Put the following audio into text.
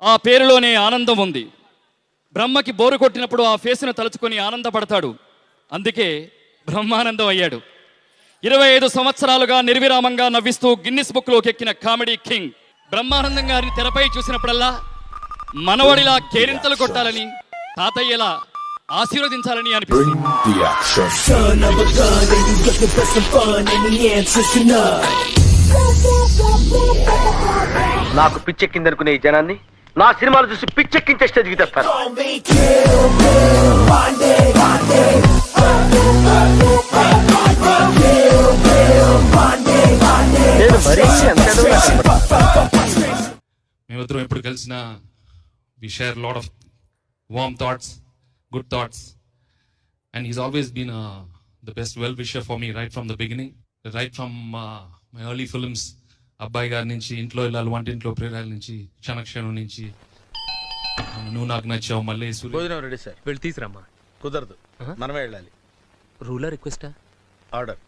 ఆ పేరులోనే ఆనందం ఉంది. బ్రహ్మకి బోరు కొట్టినప్పుడు ఆ ఫేస్ను తలుచుకొని ఆనందపడతాడు. అందుకే బ్రహ్మానందం అయ్యాడు. 25 సంవత్సరాలుగా నిర్విరామంగా నవ్విస్తూ గిన్నిస్ బుక్లోకి ఎక్కిన కామెడీ కింగ్ బ్రహ్మానందం గారిని తెరపై చూసినప్పుడల్లా మనవడిలా కేరింతలు కొట్టాలని, తాతయ్యలా ఆశీర్వదించాలని అనిపిస్తుంది. నాకు పిచ్చెక్కిందనుకునే ఈ జనాన్ని నా సినిమాలు చూసి పిచ్చెక్కించే స్టేజ్కి తెస్తారు. మేమిద్దరం ఎప్పుడు కలిసినా we share a lot of warm thoughts, good thoughts, and he's always been the best well-wisher for me right from the beginning, right from my early films. అబ్బాయి గారి నుంచి, ఇంట్లో ఇల్లాలు, వంటింట్లో ప్రేరాల నుంచి, క్షణక్షణం నుంచి, నువ్వు నాకు నచ్చావు, మళ్ళీ భోజనం రెడీ సార్. వెళ్ళి తీసురమ్మా. కుదరదు, మనమే వెళ్ళాలి. రూలర్ రిక్వెస్టా? ఆర్డర్.